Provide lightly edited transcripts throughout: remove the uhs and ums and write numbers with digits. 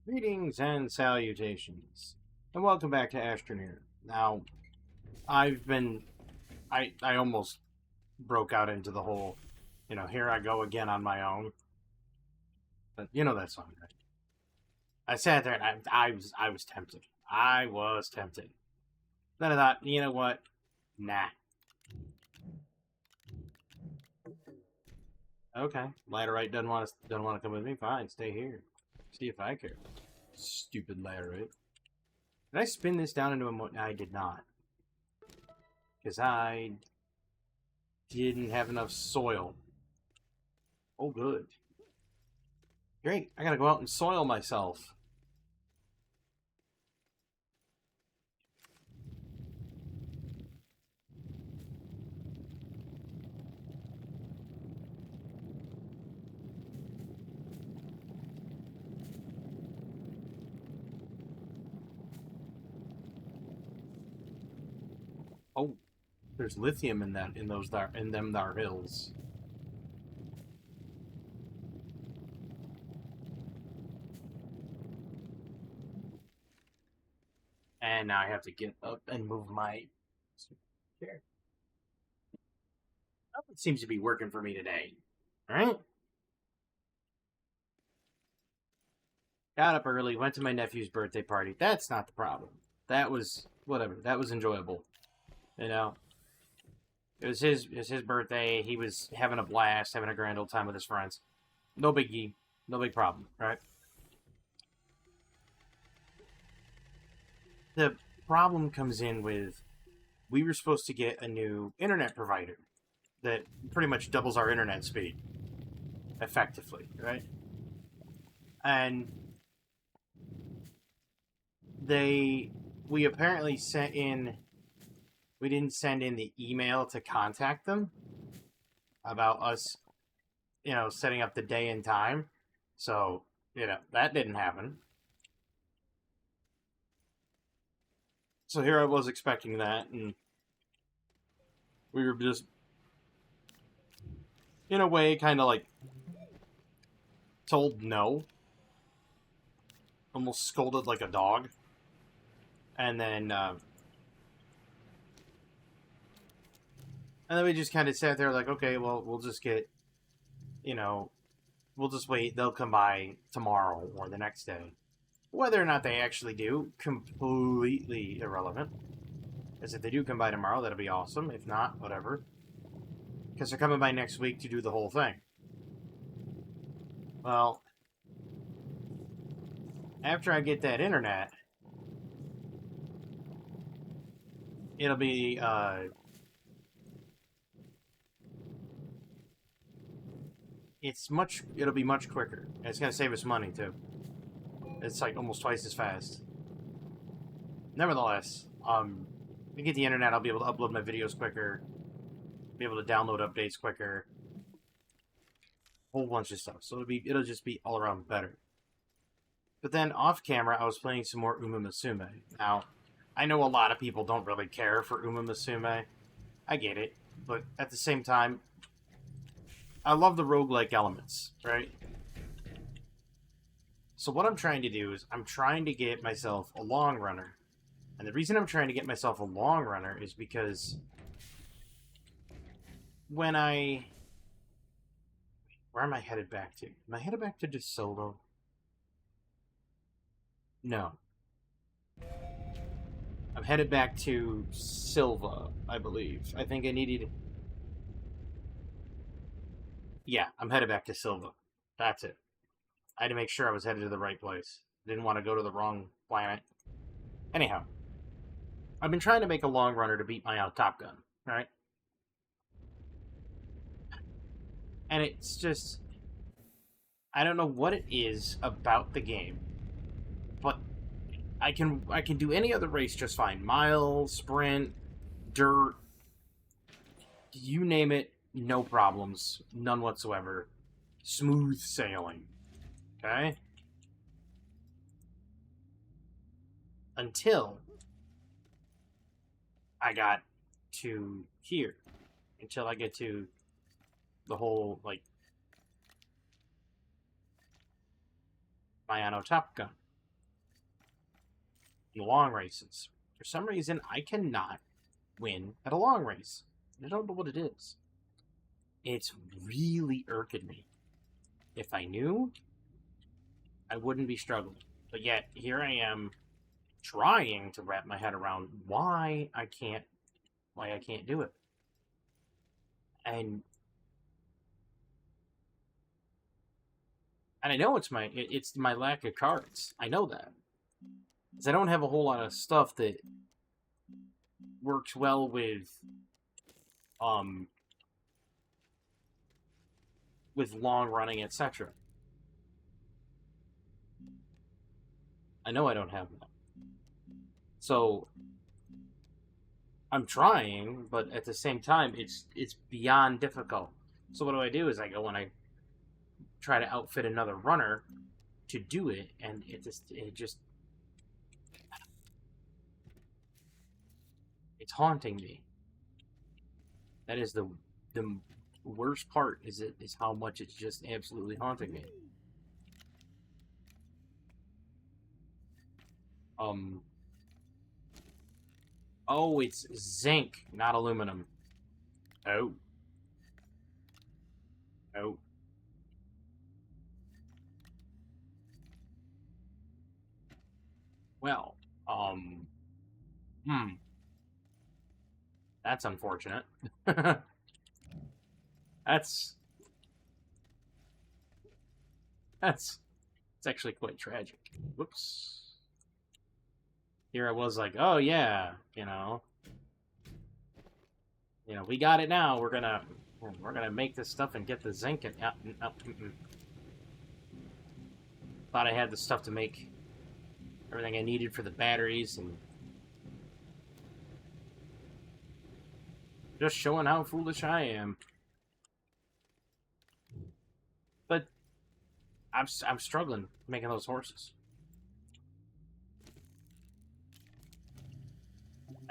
Greetings and salutations, and welcome back to Astroneer. Now, I almost broke out into the whole, here I go again on my own. But you know that song, right? I sat there and I was tempted. I was tempted. Then I thought, you know what? Nah. Okay, Laterite doesn't want to come with me. Fine, stay here. See if I care. Stupid Laterite. Did I spin this down into a mo- I did not. Because I didn't have enough soil. Oh, good. Great. I gotta go out and soil myself. Oh, there's lithium in them thar hills. And now I have to get up and move my chair. Nothing seems to be working for me today. Alright? Got up early, went to my nephew's birthday party. That's not the problem. That was whatever. That was enjoyable. You know? It was his birthday. He was having a blast, having a grand old time with his friends. No biggie. No big problem, right? The problem comes in with we were supposed to get a new internet provider that pretty much doubles our internet speed effectively, right? And we apparently we didn't send in the email to contact them about us, setting up the day and time. So, that didn't happen. So here I was expecting that, and we were just, in a way, kind of like told no. Almost scolded like a dog. And then we just kind of sat there like, okay, well, we'll just get, we'll just wait. They'll come by tomorrow or the next day. Whether or not they actually do, completely irrelevant. As if they do come by tomorrow, that'll be awesome. If not, whatever. Because they're coming by next week to do the whole thing. Well, after I get that internet, it'll be, it'll be much quicker. And it's going to save us money, too. It's like almost twice as fast. Nevertheless, we get the internet, I'll be able to upload my videos quicker, be able to download updates quicker, a whole bunch of stuff. So it'll just be all around better. But then off camera, I was playing some more Uma Musume. Now, I know a lot of people don't really care for Uma Musume. I get it, but at the same time, I love the roguelike elements, right? So what I'm trying to do is I'm trying to get myself a long runner. And the reason I'm trying to get myself a long runner is because when I... Where am I headed back to? Am I headed back to De Solo? No. I'm headed back to Silva, I believe. I think I needed... Yeah, I'm headed back to Silva. That's it. I had to make sure I was headed to the right place. Didn't want to go to the wrong planet. Anyhow, I've been trying to make a long runner to beat my Top Gun, right? And it's just... I don't know what it is about the game, but I can do any other race just fine. Mile, sprint, dirt, you name it, no problems. None whatsoever. Smooth sailing. Okay? Until I got to here. Until I get to the whole, like, my Top Gun. in long races. For some reason, I cannot win at a long race. I don't know what it is. It's really irking me. If I knew, I wouldn't be struggling. But yet, here I am trying to wrap my head around why I can't do it. And I know it's my lack of cards. I know that. Because I don't have a whole lot of stuff that works well with long running, etc. I know I don't have that. So I'm trying, but at the same time it's beyond difficult. So what I do is I go and I try to outfit another runner to do it, and it just it's haunting me. That is the worst part is how much it's just absolutely haunting me. Oh, it's zinc, not aluminum. Oh. Oh. Well, that's unfortunate. That's it's actually quite tragic. Whoops. Here I was like, oh yeah, we got it now. We're gonna make this stuff and get the zinc and thought I had the stuff to make everything I needed for the batteries, and just showing how foolish I am. But I'm struggling making those horses.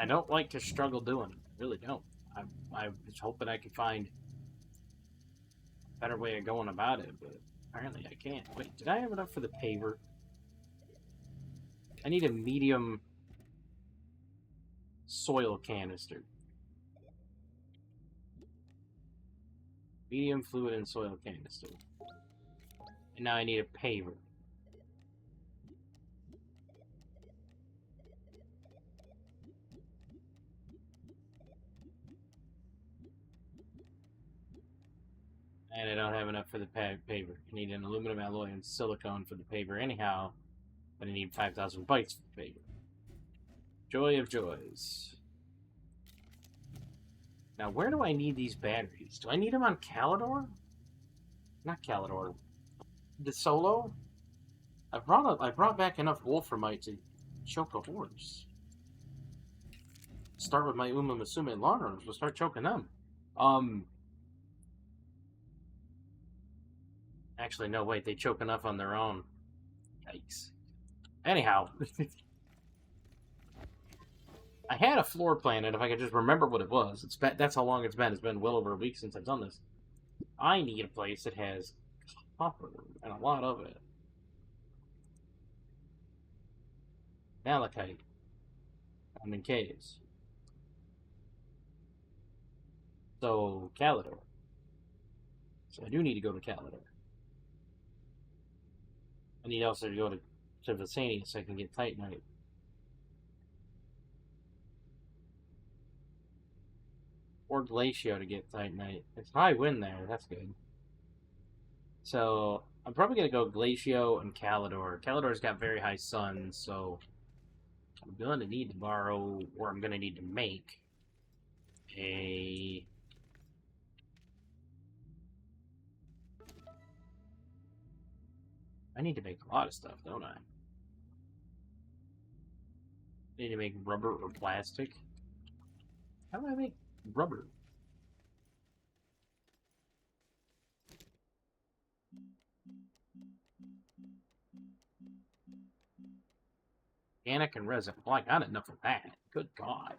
I don't like to struggle doing it. I really don't. I was hoping I could find a better way of going about it, but apparently I can't. Wait, did I have enough for the paver? I need a medium soil canister. Medium fluid and soil canister. And now I need a paver. And I don't have enough for the paver. I need an aluminum alloy and silicone for the paver anyhow. But I need 5,000 bytes for the paver. Joy of joys. Now, where do I need these batteries? Do I need them on Calidor? Not Calidor. The Solo? I brought back enough wolframite to choke a horse. Start with my Uma Musume and long runners. We'll start choking them. Actually, no, wait. They choke enough on their own. Yikes. Anyhow. I had a floor plan, and if I could just remember what it was. That's how long it's been. It's been well over a week since I've done this. I need a place that has copper, and a lot of it. Malachite. Diamond caves. So, Calidor. So I do need to go to Calidor. I need also to go to Visania so I can get Titanite. Or Glacio to get Titanite. It's high wind there, that's good. So, I'm probably going to go Glacio and Calidor. Calidor's got very high sun, so I'm going to need to borrow, or I'm going to need to make a... I need to make a lot of stuff, don't I? I need to make rubber or plastic. How do I make rubber? Organic and resin. Well, I got enough of that. Good God.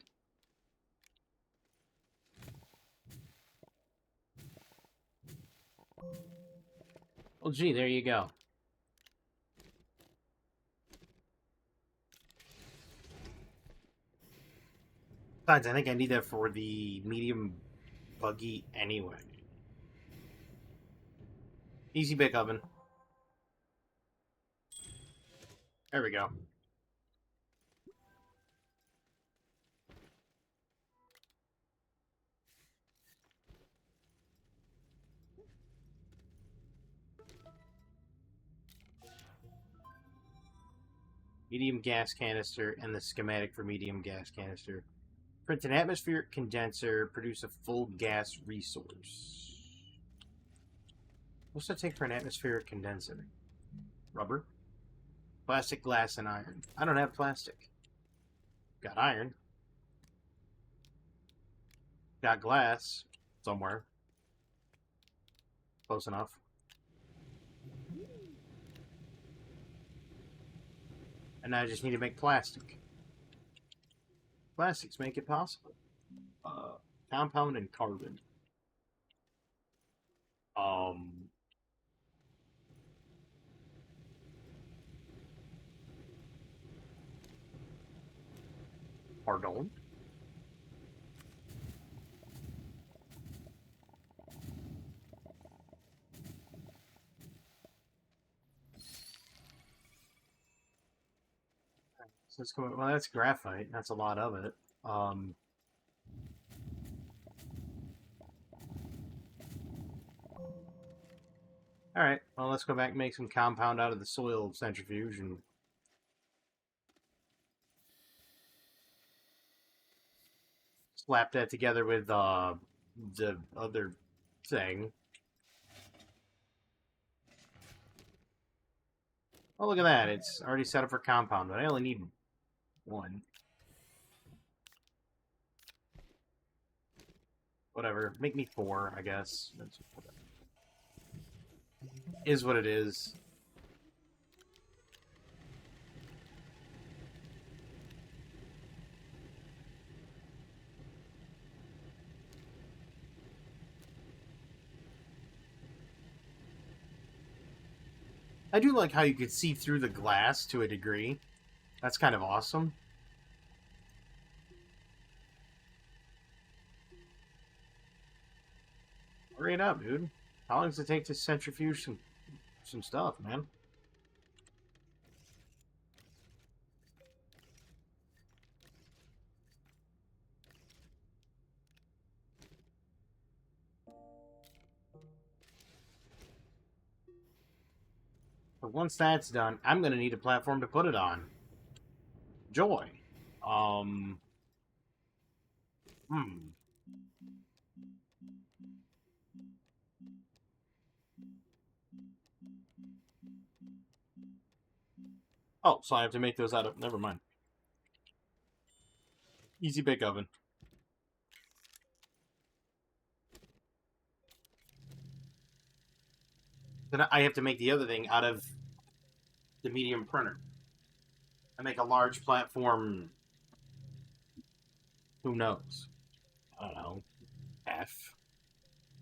Well, gee, there you go. Besides, I think I need that for the medium buggy anyway. Easy bake oven. There we go. Medium gas canister and the schematic for medium gas canister. Print an atmospheric condenser, produce a full gas resource. What's that take for an atmospheric condenser? Rubber? Plastic, glass, and iron. I don't have plastic. Got iron. Got glass. Somewhere. Close enough. And now I just need to make plastic. Plastics make it possible. Compound and carbon. Pardon? So let's go. Well, that's graphite. That's a lot of it. All right. Well, let's go back and make some compound out of the soil centrifuge and slap that together with the other thing. Oh, look at that. It's already set up for compound, but I only need one. Whatever. Make me 4, I guess. That's whatever. Is what it is. I do like how you could see through the glass to a degree. That's kind of awesome. Hurry it up, dude. How long does it take to centrifuge some stuff, man? But once that's done, I'm going to need a platform to put it on. Joy. Hmm. Oh, so I have to make those out of... Never mind. Easy bake oven. Then I have to make the other thing out of the medium printer. I make a large platform. Who knows? I don't know. F,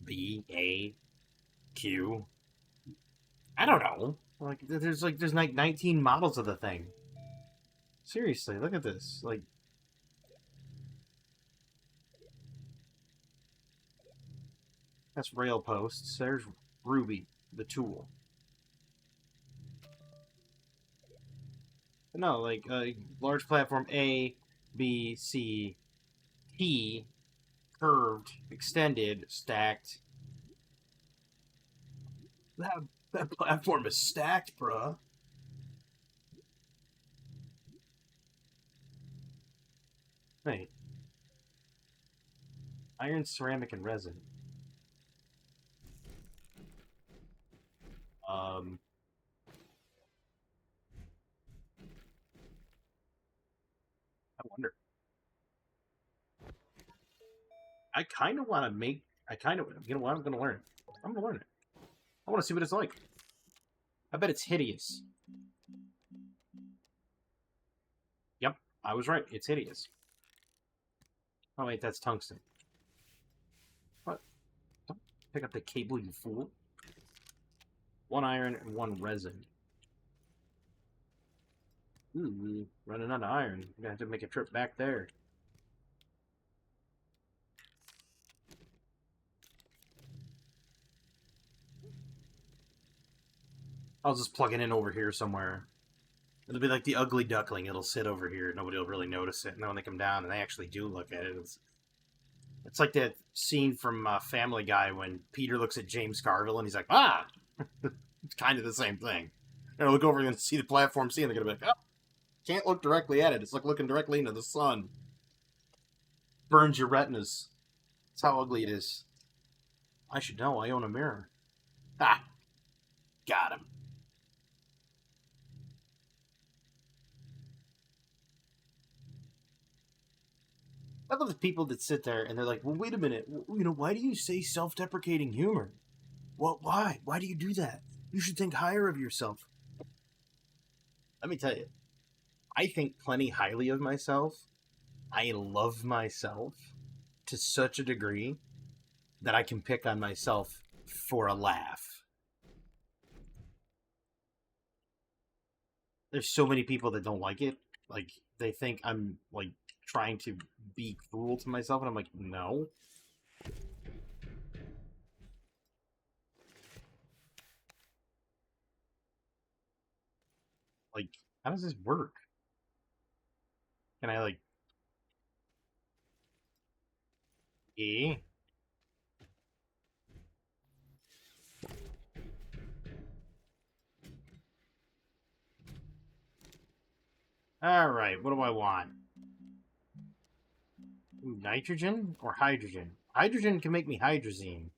B, A, Q. I don't know. There's like 19 models of the thing. Seriously, look at this. Like, that's rail posts. There's Ruby, the tool. No, like large platform A, B, C, T, curved, extended, stacked. That platform is stacked, bruh. Wait. Iron, ceramic, and resin. I wonder. I kind of want to make. You know what? I'm going to learn it. I'm going to learn it. I want to see what it's like. I bet it's hideous. Yep, I was right. It's hideous. Oh, wait, that's tungsten. What? Don't pick up the cable, you fool. 1 iron and 1 resin. Ooh, running out of iron. I'm going to have to make a trip back there. I'll just plug it in over here somewhere. It'll be like the ugly duckling. It'll sit over here. Nobody will really notice it. And then when they come down and they actually do look at it, it's like that scene from Family Guy when Peter looks at James Carville and he's like, ah! It's kind of the same thing. And look over and see the platform scene. They're going to be like, oh, can't look directly at it. It's like looking directly into the sun. Burns your retinas. That's how ugly it is. I should know. I own a mirror. Ha! Got him. I love the people that sit there and they're like, well, wait a minute. Why do you say self-deprecating humor? What? Why? Why do you do that? You should think higher of yourself. Let me tell you, I think plenty highly of myself. I love myself to such a degree that I can pick on myself for a laugh. There's so many people that don't like it. Like, they think I'm, like, trying to be cruel to myself, and I'm like, no. Like, how does this work? Can I, like... E? Alright, what do I want? Ooh, nitrogen or hydrogen? Hydrogen can make me hydrazine.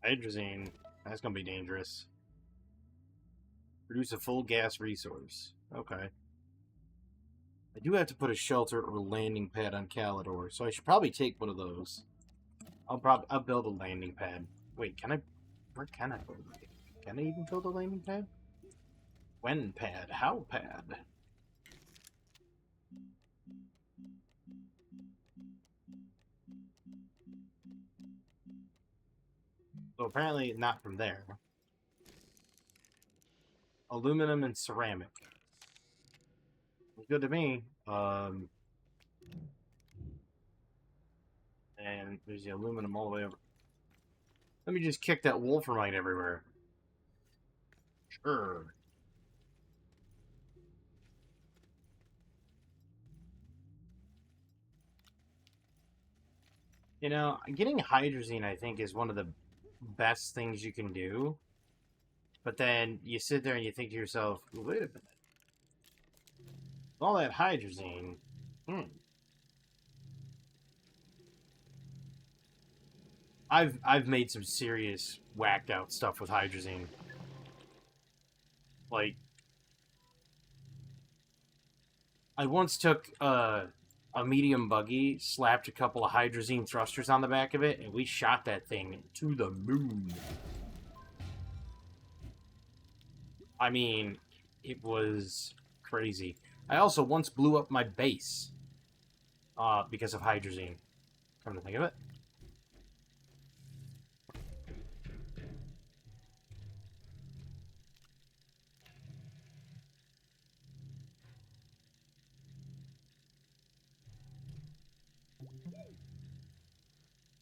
Hydrazine. That's gonna be dangerous. Produce a full gas resource. Okay. I do have to put a shelter or landing pad on Calidor, so I should probably take one of those. I'll build a landing pad. Wait, can I? Where can I build it? Can I even build a landing pad? When pad? How pad? So apparently not from there. Aluminum and ceramic. Good to me. And there's the aluminum all the way over. Let me just kick that wolframite everywhere. Sure. Getting hydrazine, I think, is one of the best things you can do. But then you sit there and you think to yourself, wait a minute. All that hydrazine, I've made some serious whacked out stuff with hydrazine. Like, I once took a medium buggy, slapped a couple of hydrazine thrusters on the back of it, and we shot that thing to the moon. I mean, it was crazy. I also once blew up my base because of hydrazine. Come to think of it.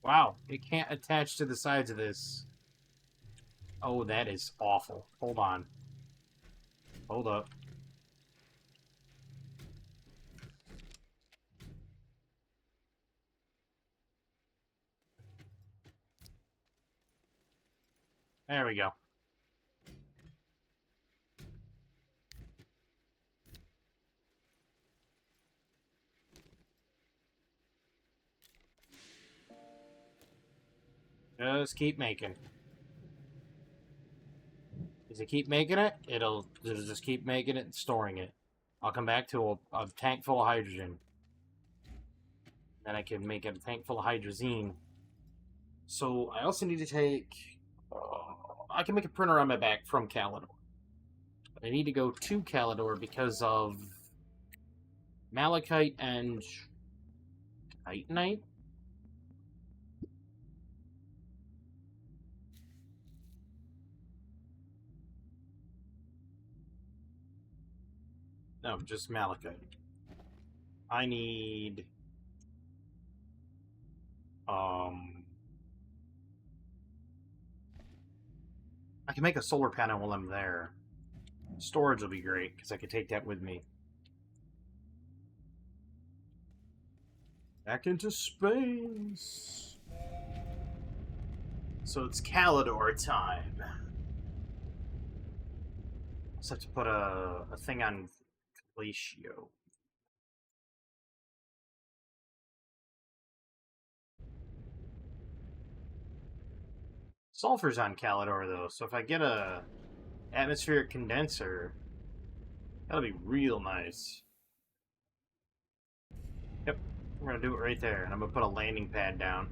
Wow, it can't attach to the sides of this. Oh, that is awful. Hold on. Hold up. There we go. Just keep making. As I keep making it, it'll just keep making it and storing it. I'll come back to a tank full of hydrogen. Then I can make a tank full of hydrazine. So I also need to take... I can make a printer on my back from Calidor. But I need to go to Calidor because of malachite and titanite. No, just malachite. I need I can make a solar panel while I'm there. Storage will be great, because I could take that with me. Back into space. So it's Calidor time. Just have to put a thing on Glacio. Sulfur's on Calidor though, so if I get a atmospheric condenser, that'll be real nice. Yep, we're gonna do it right there, and I'm gonna put a landing pad down.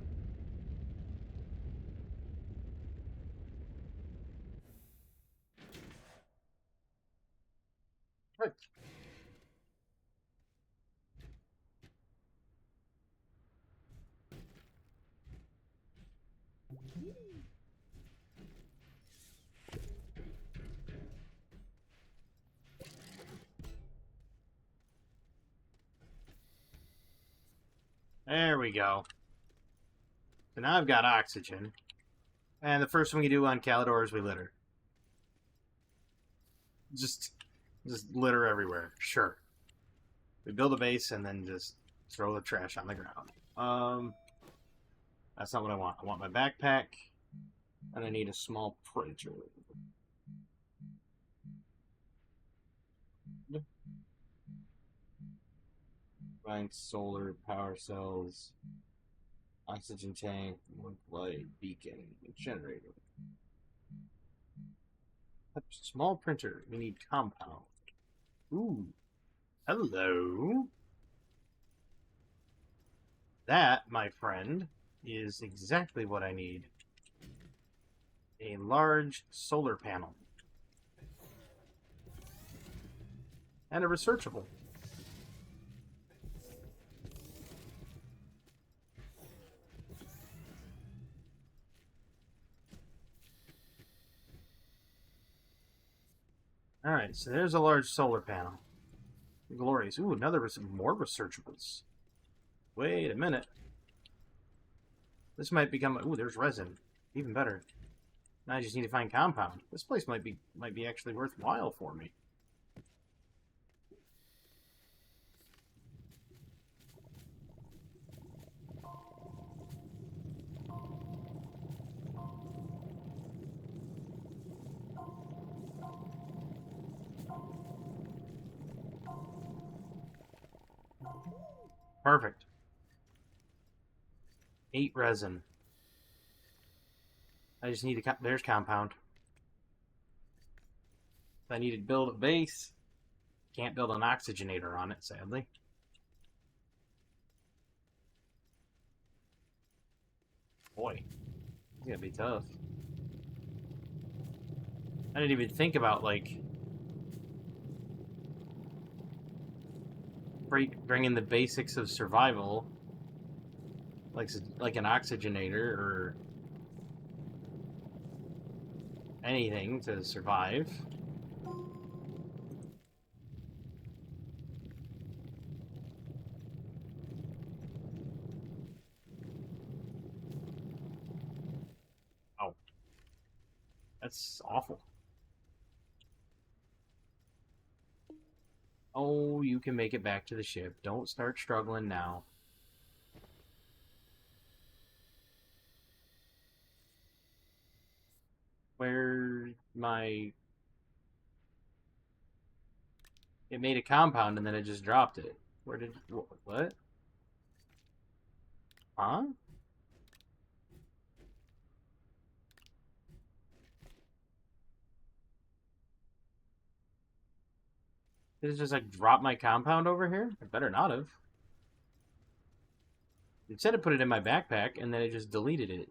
Right. There we go. So now I've got oxygen. And the first thing we do on Calidor is we litter. Just litter everywhere. Sure. We build a base and then just throw the trash on the ground. That's not what I want. I want my backpack, and I need a small printer. Buying solar power cells, oxygen tank, light, beacon, generator. Small printer. We need compound. Ooh. Hello. That, my friend, is exactly what I need. A large solar panel. And a researchable. Alright, so there's a large solar panel. Glorious. Ooh, more researchables. Wait a minute. This might become... Ooh, there's resin. Even better. Now I just need to find compound. This place might be actually worthwhile for me. Perfect. 8 resin. I just need to... There's compound. I need to build a base. Can't build an oxygenator on it, sadly. Boy, it's gonna be tough. I didn't even think about, like, bringing the basics of survival, like an oxygenator or anything to survive. Oh, that's awful. Oh, you can make it back to the ship. Don't start struggling now. Where my... It made a compound and then it just dropped it. Where did... What? Huh? Did it just, like, drop my compound over here? It better not have. It said it put it in my backpack, and then it just deleted it.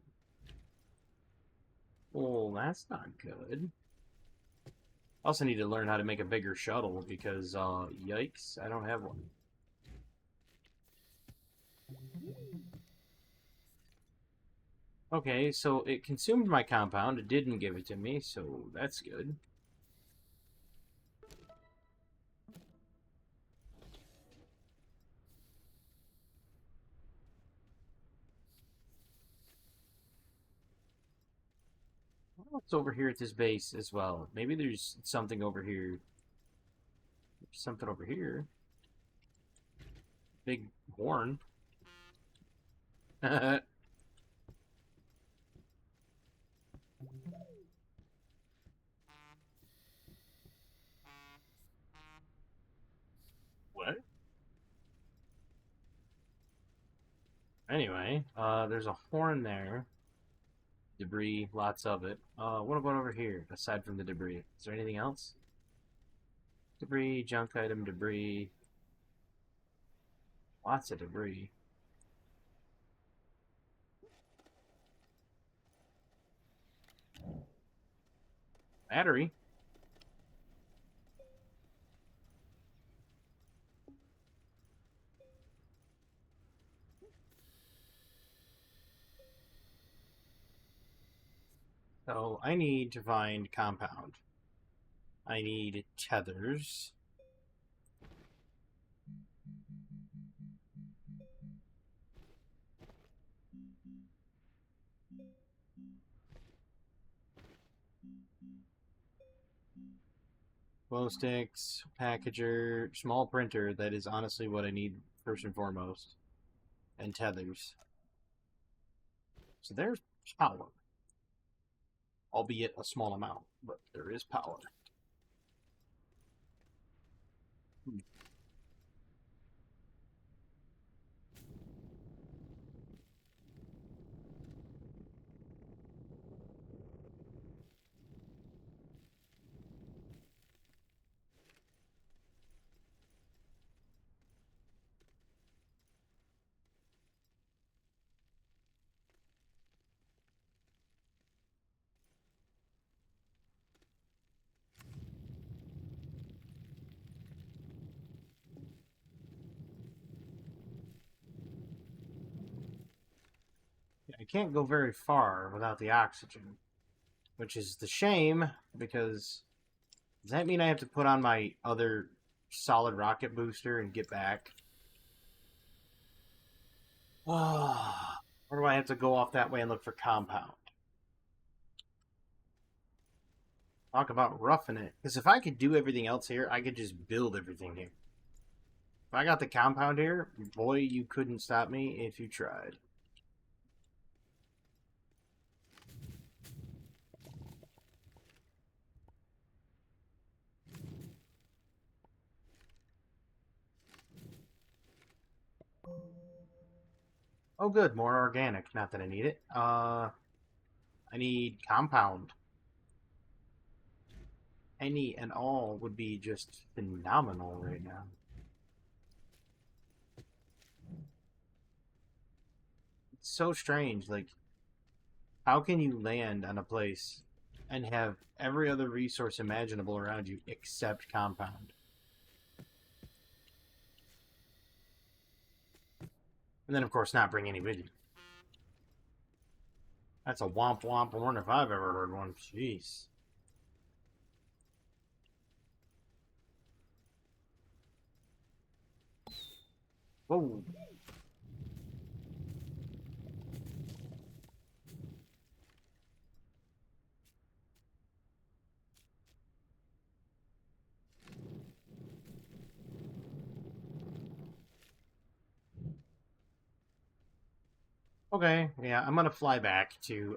Well, that's not good. I also need to learn how to make a bigger shuttle, because, yikes, I don't have one. Okay, so it consumed my compound. It didn't give it to me, so that's good. What's over here at this base as well? Maybe there's something over here. There's something over here. Big horn. What? Anyway, there's a horn there. Debris, lots of it. What about over here, aside from the debris? Is there anything else? Debris, junk item, debris. Lots of debris. Battery. So I need to find compound. I need tethers. Glow sticks, packager, small printer. That is honestly what I need first and foremost. And tethers. So there's power. Albeit a small amount, but there is power. I can't go very far without the oxygen, which is the shame, because does that mean I have to put on my other solid rocket booster and get back? Or do I have to go off that way and look for compound? Talk about roughing it. Because if I could do everything else here, I could just build everything here. If I got the compound here, boy, you couldn't stop me if you tried. Oh, good. More organic. Not that I need it. I need compound. Any and all would be just phenomenal right now. It's so strange. Like, how can you land on a place and have every other resource imaginable around you except compound? And then, of course, not bring any with you. That's a womp womp horn if I've ever heard one. Jeez. Whoa. Okay, yeah, I'm gonna fly back to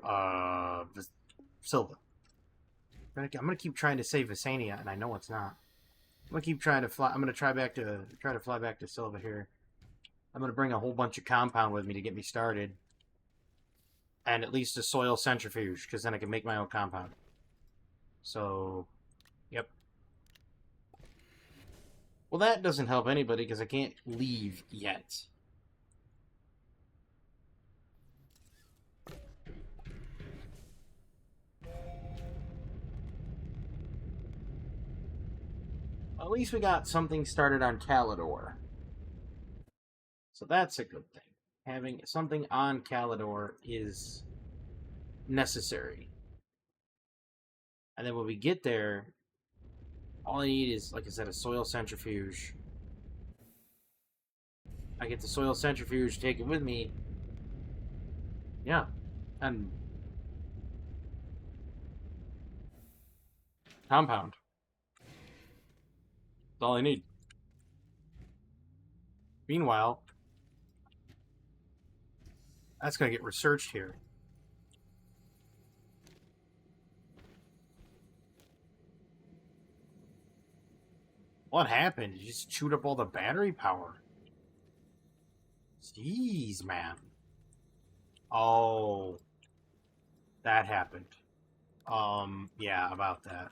Silva. I'm gonna keep trying to save Visania, and I know it's not. I'm gonna keep trying to fly. I'm gonna try to fly back to Silva here. I'm gonna bring a whole bunch of compound with me to get me started, and at least a soil centrifuge, because then I can make my own compound. So, yep. Well, that doesn't help anybody because I can't leave yet. At least we got something started on Calidor. So that's a good thing. Having something on Calidor is necessary. And then when we get there, all I need is, like I said, a soil centrifuge. I get the soil centrifuge, take it with me. Yeah. And Compound. That's all I need. Meanwhile, that's going to get researched here. What happened? You just chewed up all the battery power. Jeez, man. Oh, that happened. Yeah, about that.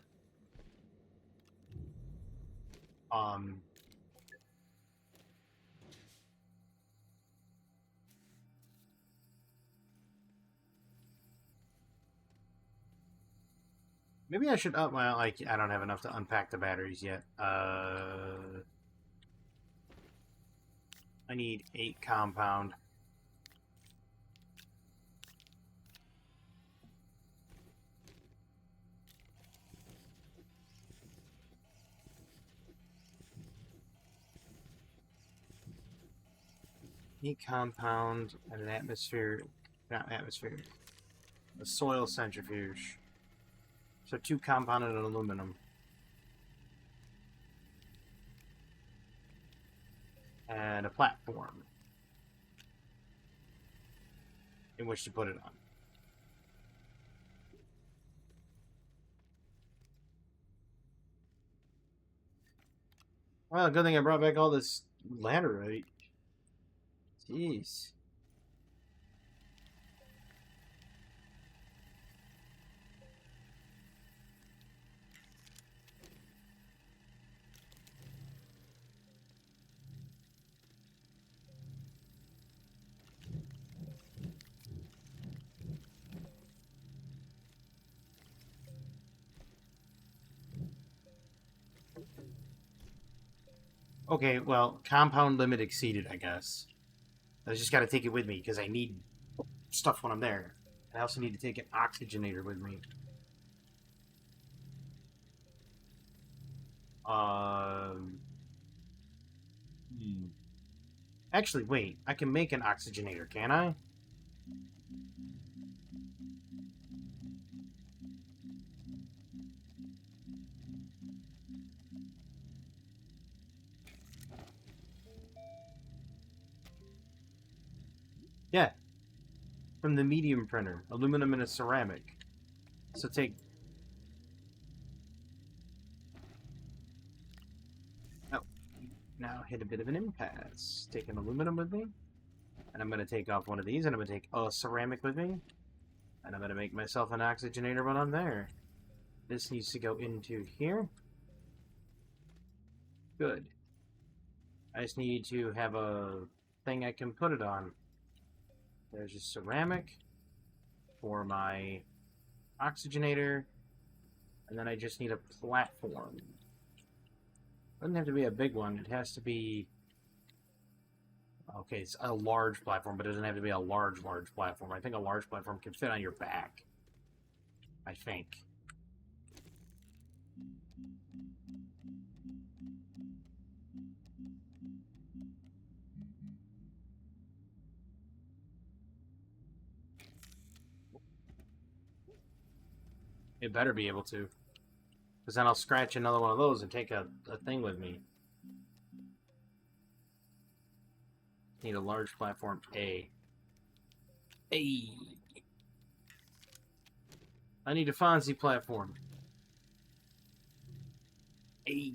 Maybe I should up my, like, I don't have enough to unpack the batteries yet. I need 8 compound. Need compound and an atmosphere, not atmosphere, a soil centrifuge. So 2 compound and an aluminum. And a platform in which to put it on. Well, good thing I brought back all this laterite. Jeez. Okay, well, compound limit exceeded, I guess. I just got to take it with me because I need stuff when I'm there. I also need to take an oxygenator with me. Actually, wait. I can make an oxygenator, can I? Yeah. From the medium printer. Aluminum and a ceramic. So take... Oh. Now hit a bit of an impasse. Take an aluminum with me. And I'm going to take off one of these. And I'm going to take a ceramic with me. And I'm going to make myself an oxygenator when I'm there. This needs to go into here. Good. I just need to have a thing I can put it on. There's a ceramic for my oxygenator, and then I just need a platform. Doesn't have to be a big one. It has to be... Okay, it's a large platform, but it doesn't have to be a large platform. I think a large platform can fit on your back. I think. It better be able to. Because then I'll scratch another one of those and take a thing with me. Need a large platform A. A. I need a Fonzie platform. A.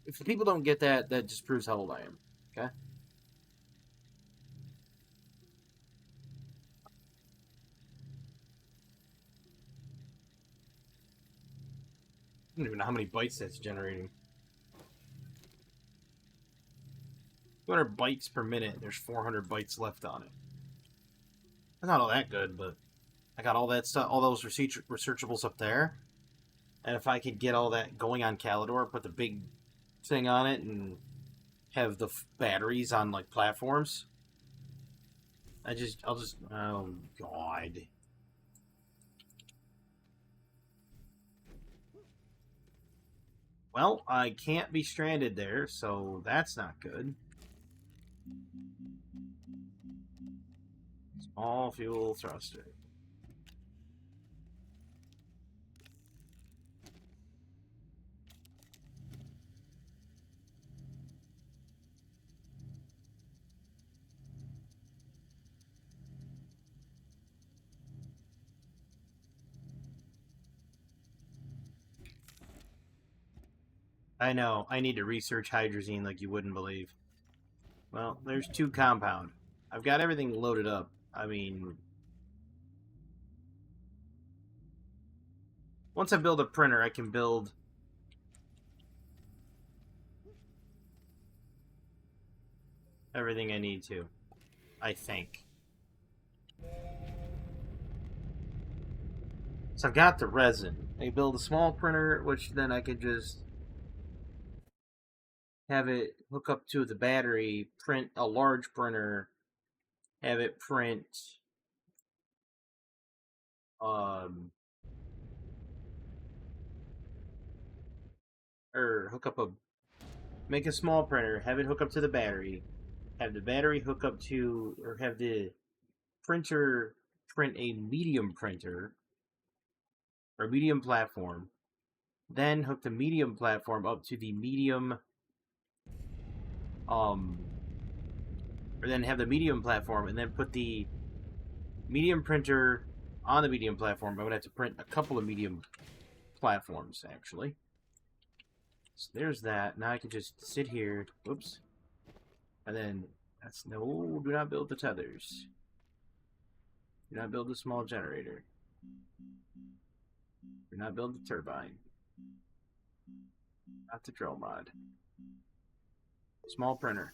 If the people don't get that, that just proves how old I am. Okay? I don't even know how many bytes that's generating. 200 bytes per minute. There's 400 bytes left on it. That's not all that good, but I got all that stuff, all those researchables up there. And if I could get all that going on Calidor, put the big thing on it, and have the batteries on like platforms, I'll just, oh god. Well, I can't be stranded there, so that's not good. Small fuel thruster. I know. I need to research hydrazine like you wouldn't believe. Well, there's 2 compound. I've got everything loaded up. I mean, once I build a printer, I can build everything I need to. I think. So I've got the resin. I build a small printer, which then I could just have it hook up to the battery, print a large printer, have it print or hook up a make a small printer, have it hook up to the battery, have the battery hook up to or have the printer print a medium printer or medium platform, then hook the medium platform up to the medium or then have the medium platform and then put the medium printer on the medium platform. I would have to print a couple of medium platforms actually. So there's that. Now I can just sit here. Whoops. And then that's no. Do not build the tethers. Do not build the small generator. Do not build the turbine. Not the drill mod. Small printer.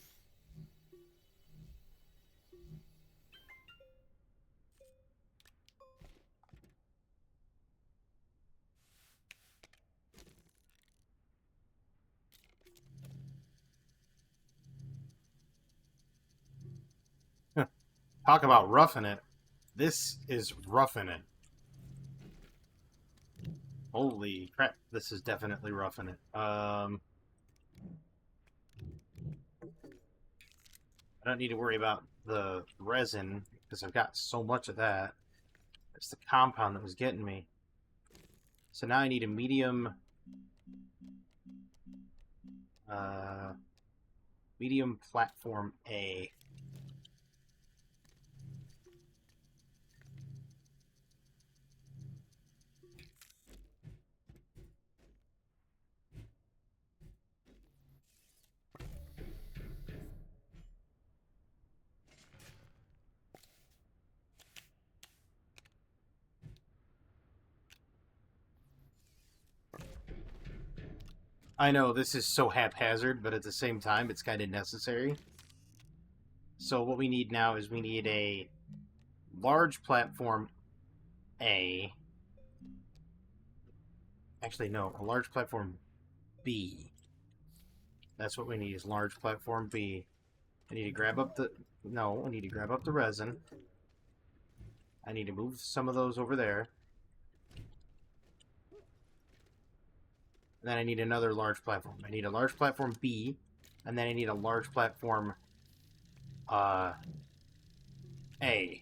Talk about roughing it. This is roughing it. Holy crap, this is definitely roughing it. I don't need to worry about the resin because I've got so much of that. It's the compound that was getting me. So now I need a medium medium platform A. I know this is so haphazard, but at the same time, it's kind of necessary. So what we need now is we need a large platform A. Actually, no, a large platform B. That's what we need is large platform B. I need to grab up the... No, I need to grab up the resin. I need to move some of those over there. And then I need another large platform. I need a large platform B, and then I need a large platform A. A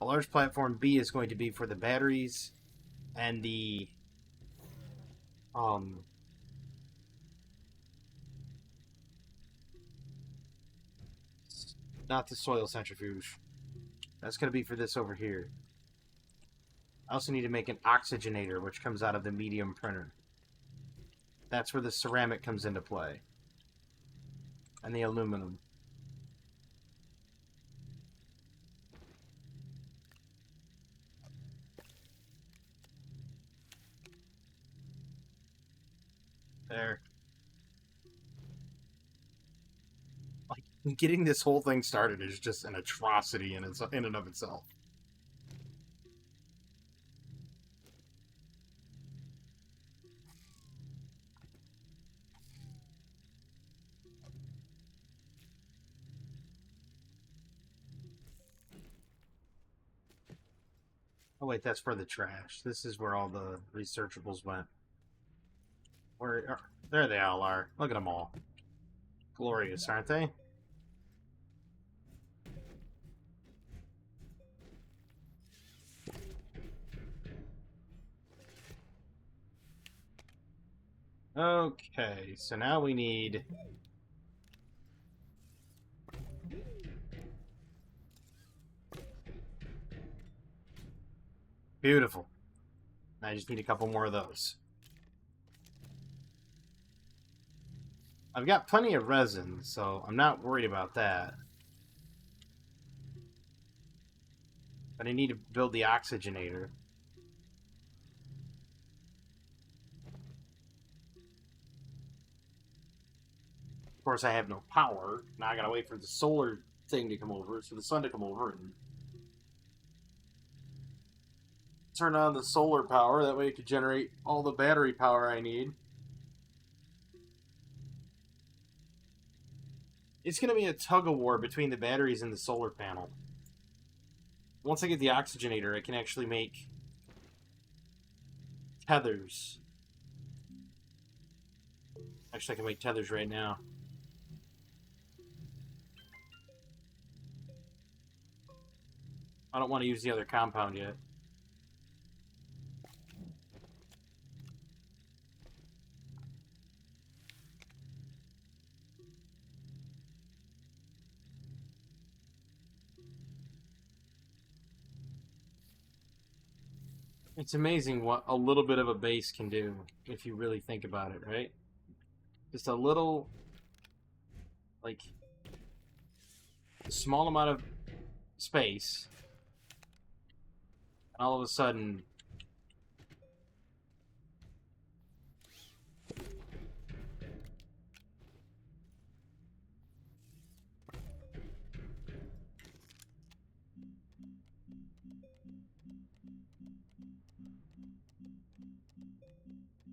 large platform B is going to be for the batteries and the not the soil centrifuge. That's going to be for this over here. I also need to make an oxygenator, which comes out of the medium printer. That's where the ceramic comes into play. And the aluminum. There. Like, getting this whole thing started is just an atrocity in and of itself. Oh wait, that's for the trash. This is where all the researchables went. There they all are. Look at them all. Glorious, aren't they? Okay, so now we need... Beautiful. I just need a couple more of those. I've got plenty of resin, so I'm not worried about that. But I need to build the oxygenator. Of course, I have no power. Now I gotta wait for the solar thing to come over, so the sun to come over and turn on the solar power. That way it could generate all the battery power I need. It's gonna be a tug of war between the batteries and the solar panel. Once I get the oxygenator, I can actually make tethers. Actually, I can make tethers right now. I don't want to use the other compound yet. It's amazing what a little bit of a base can do if you really think about it, right? Just a little, like, a small amount of space, and all of a sudden,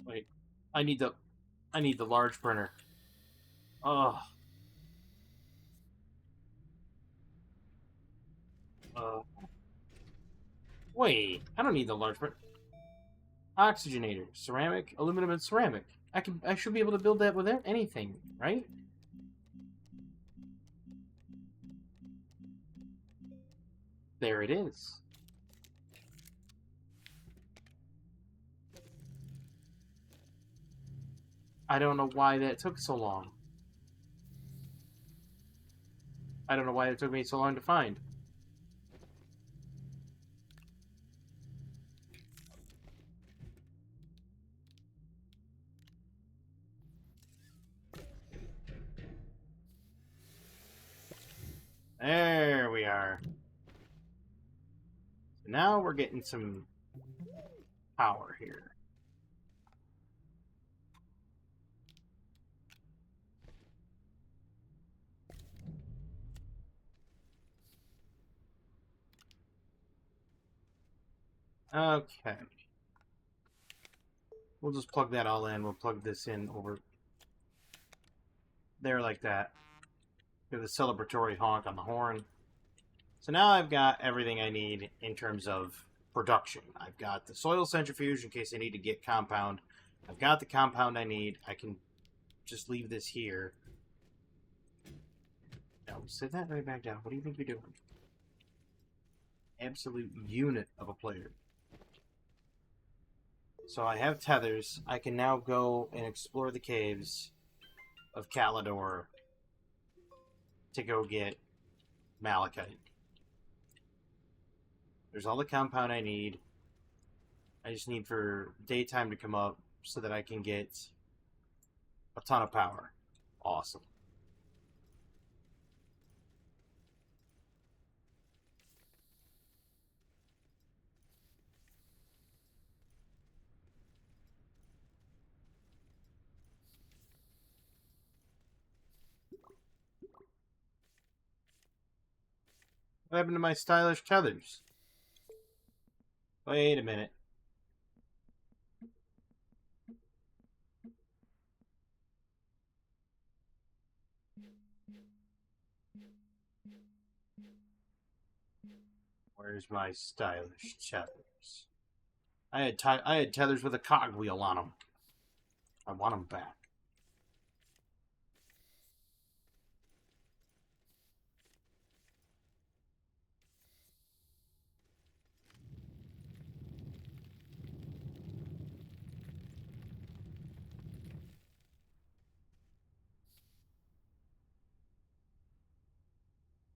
wait, I need the, I need the large printer. Oh, uh, wait, I don't need the large printer. Oxygenator, ceramic, aluminum, and ceramic. I should be able to build that with anything, right? There it is. I don't know why that took so long. I don't know why it took me so long to find. There we are. So now we're getting some power here. Okay. We'll just plug that all in. We'll plug this in over there like that. Give the celebratory honk on the horn. So now I've got everything I need in terms of production. I've got the soil centrifuge in case I need to get compound. I've got the compound I need. I can just leave this here. No, sit that right back down. What do you think you're doing? Absolute unit of a player. So I have tethers. I can now go and explore the caves of Calidor to go get malachite. There's all the compound I need. I just need for daytime to come up so that I can get a ton of power. Awesome. What happened to my stylish tethers? Wait a minute. Where's my stylish tethers? I had tethers with a cogwheel on them. I want them back.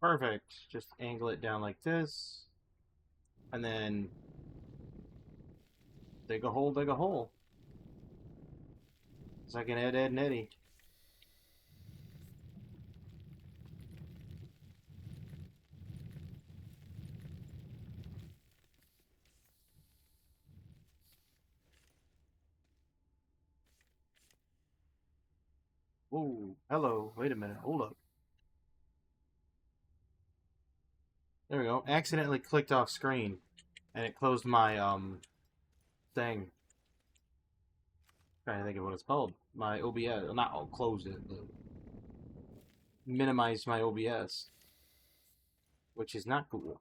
Perfect. Just angle it down like this. And then dig a hole, dig a hole. So I can add Ed and Eddie. Whoa, hello. Wait a minute. Hold up. There we go. Accidentally clicked off screen, and it closed my thing. Trying to think of what it's called. My OBS. Not I'll close it. But minimize my OBS, which is not cool.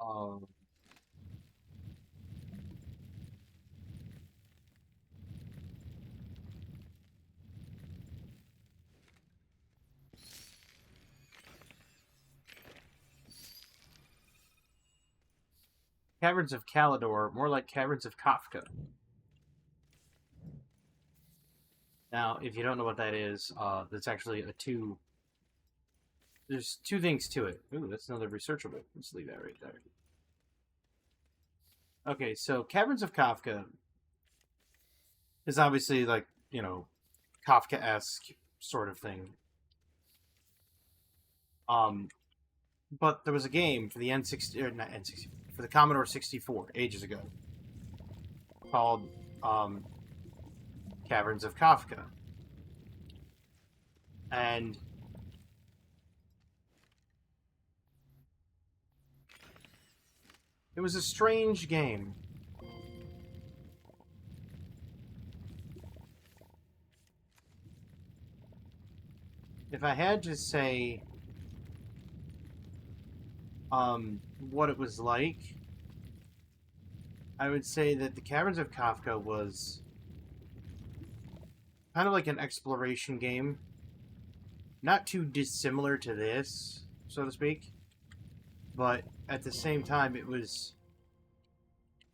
Um, Caverns of Calidor, more like Caverns of Kafka. Now, if you don't know what that is, that's actually a two. There's two things to it. Ooh, that's another researchable. Let's leave that right there. Okay, so Caverns of Kafka is obviously like, Kafka-esque sort of thing. But there was a game for the N60, or not N60, for the Commodore 64 ages ago called Caverns of Kafka. And it was a strange game. If I had to say what it was like, I would say that the Caverns of Kafka was kind of like an exploration game. Not too dissimilar to this, so to speak. But at the same time, it was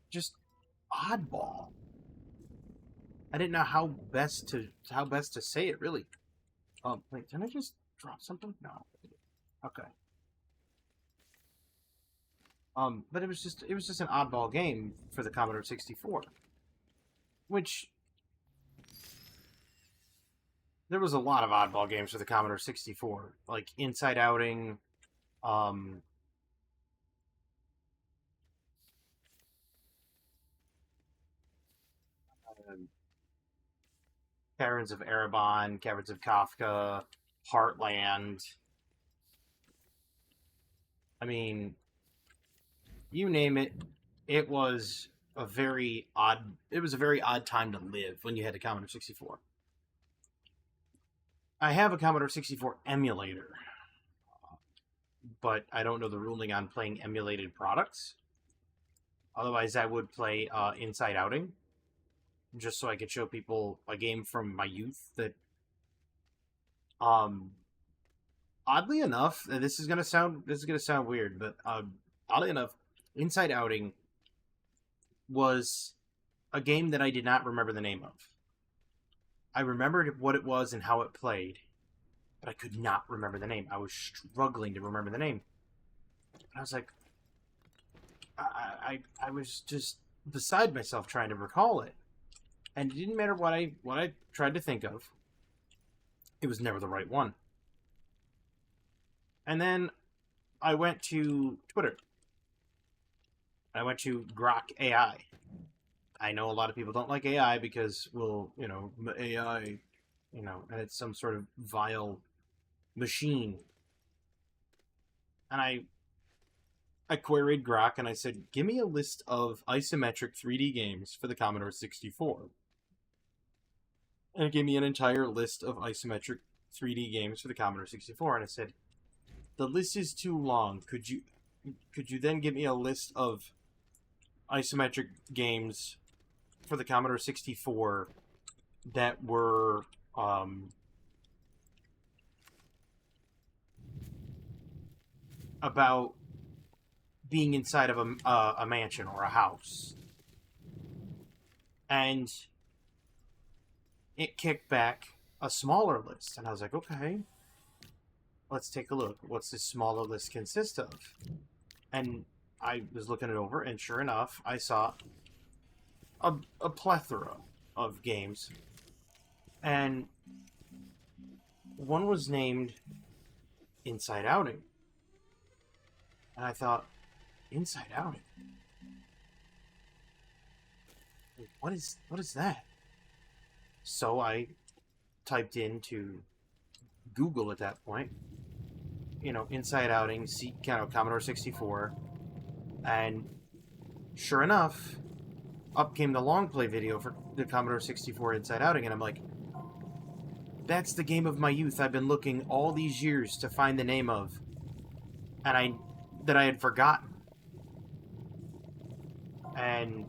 just oddball. I didn't know how best to say it, really. Wait, did I just drop something? No. Okay. But it was just an oddball game for the Commodore 64, which there was a lot of oddball games for the Commodore 64, like Inside Outing, um, Caverns of Erebon, Caverns of Kafka, Heartland. I mean, you name it. It was a very odd. It was a very odd time to live when you had a Commodore 64. I have a Commodore 64 emulator, but I don't know the ruling on playing emulated products. Otherwise, I would play Inside Outing, just so I could show people a game from my youth that, um, oddly enough, this is gonna sound weird, but oddly enough, Inside Outing was a game that I did not remember the name of. I remembered what it was and how it played, but I could not remember the name. I was struggling to remember the name. I was like, I was just beside myself trying to recall it, and it didn't matter what I tried to think of. It was never the right one. And then I went to Twitter. I went to Grok AI. I know a lot of people don't like AI because, well, AI, and it's some sort of vile machine. And I queried Grok and I said, give me a list of isometric 3D games for the Commodore 64. And it gave me an entire list of isometric 3D games for the Commodore 64. And I said, the list is too long. Could you then give me a list of isometric games for the Commodore 64 that were about being inside of a mansion or a house? And it kicked back a smaller list, and I was like, okay, let's take a look. What's this smaller list consist of? And I was looking it over, and sure enough, I saw a plethora of games, and one was named Inside Outing, and I thought, Inside Outing? What is that? So I typed into Google at that point, Inside Outing, see, Commodore 64, and sure enough, up came the long play video for the Commodore 64 Inside Outing, and I'm like, that's the game of my youth I've been looking all these years to find the name of, and I had forgotten. And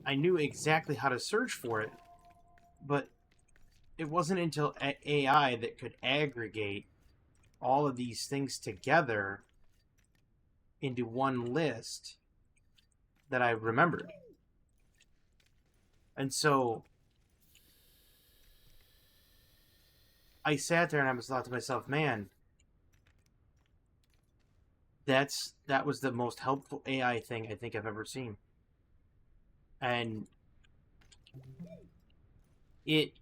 I knew exactly how to search for it, but it wasn't until AI that could aggregate all of these things together into one list that I remembered. And so I sat there and I was thought to myself, man, that was the most helpful AI thing I think I've ever seen. And it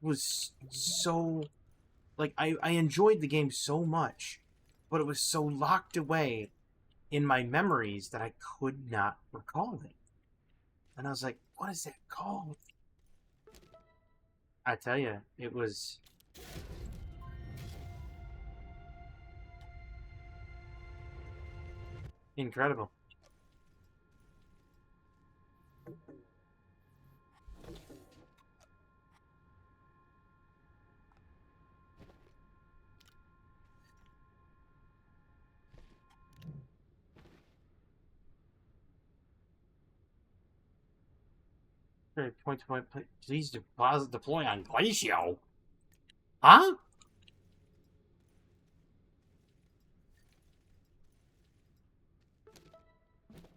was so, like, I enjoyed the game so much, but it was so locked away in my memories that I could not recall it. And I was like, what is that called? I tell you, it was incredible. Point to point, please deposit deploy on Glacio. Huh?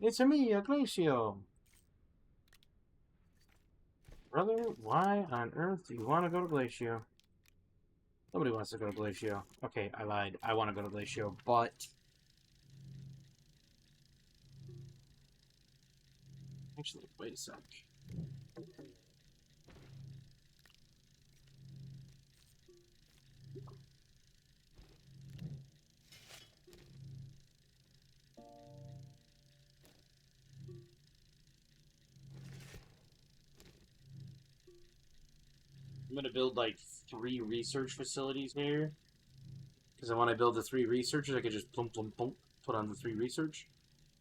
It's me, Glacio. Brother, why on earth do you want to go to Glacio? Nobody wants to go to Glacio. Okay, I lied. I want to go to Glacio, but... Actually, wait a sec. I'm gonna build like 3 research facilities here. Because I want to build the 3 researchers, I could just plump, plump, plump, put on the 3 research.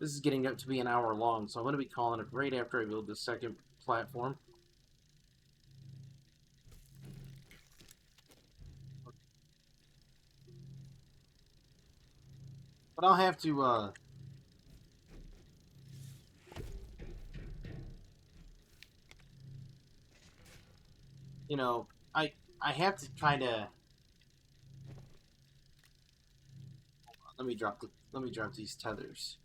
This is getting up to be an hour long, so I'm going to be calling it right after I build the second platform. But I'll have to, you know, I have to kind of... Let me drop these tethers.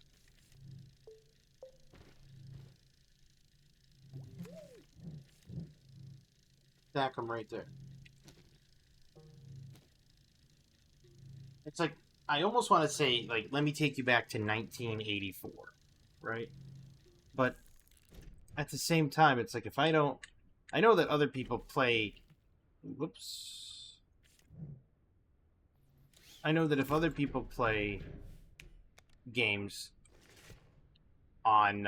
Stack them right there. It's like, I almost want to say, like, let me take you back to 1984, right? But at the same time, it's like, if I don't... I know that other people play... Whoops. I know that if other people play games on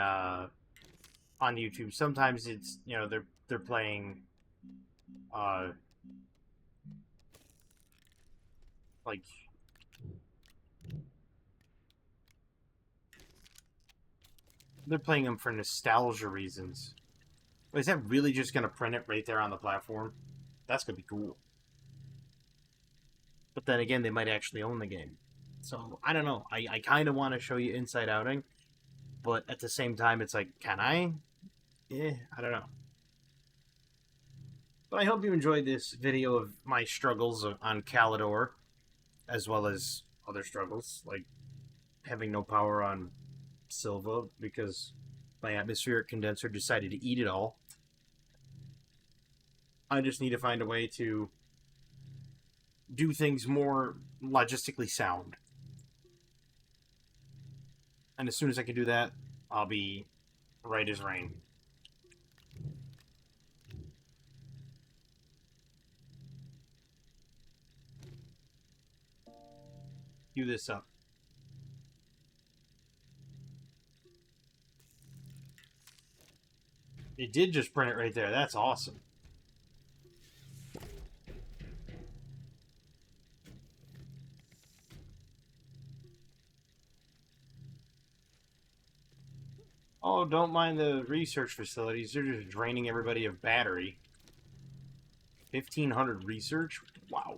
YouTube, sometimes it's, they're playing like they're playing them for nostalgia reasons. But is that really just gonna print it right there on the platform? That's gonna be cool. But then again, they might actually own the game. So I don't know. I kind of want to show you Inside Outing, but at the same time, it's like, can I? Yeah, I don't know. But I hope you enjoyed this video of my struggles on Calidor, as well as other struggles, like having no power on Silva because my atmospheric condenser decided to eat it all. I just need to find a way to do things more logistically sound. And as soon as I can do that, I'll be right as rain. Cue this up. It did just print it right there. That's awesome. Oh, don't mind the research facilities. They're just draining everybody of battery. 1,500 research? Wow.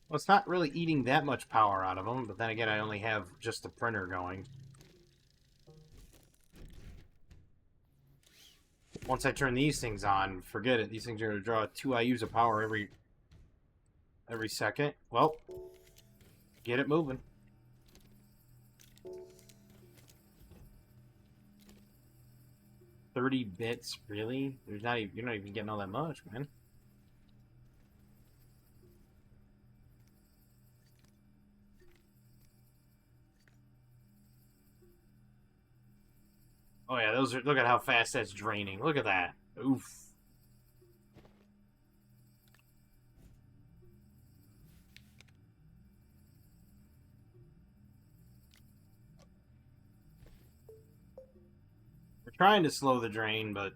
Well, it's not really eating that much power out of them, but then again, I only have just the printer going. Once I turn these things on, forget it. These things are going to draw 2 IUs of power every second. Well, get it moving. $30 really? You're not even getting all that much, man. Oh yeah, those are. Look at how fast that's draining. Look at that. Oof. We're trying to slow the drain, but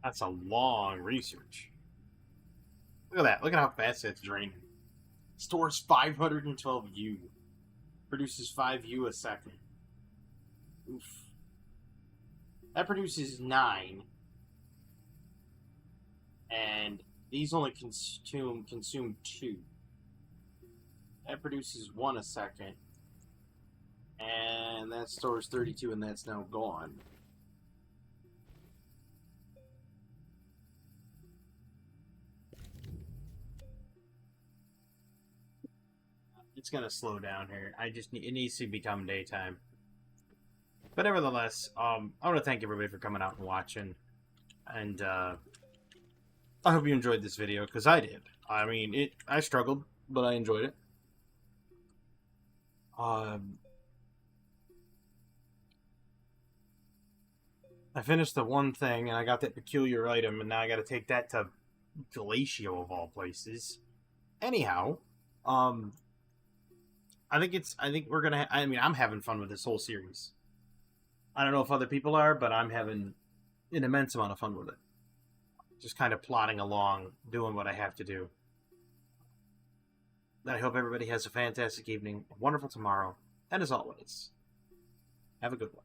that's a long research. Look at that. Look at how fast that's draining. Stores 512 U. Produces 5 U a second. Oof. That produces 9. And these only consume 2. That produces 1 a second. And that stores 32, and that's now gone. It's gonna slow down here. It needs to become daytime. But nevertheless, I want to thank everybody for coming out and watching, and I hope you enjoyed this video because I did. I mean, I struggled, but I enjoyed it. I finished the one thing, and I got that peculiar item, and now I got to take that to Galatio of all places. Anyhow, I think we're gonna. I mean, I'm having fun with this whole series. I don't know if other people are, but I'm having an immense amount of fun with it. Just kind of plodding along, doing what I have to do. I hope everybody has a fantastic evening, a wonderful tomorrow, and as always, have a good one.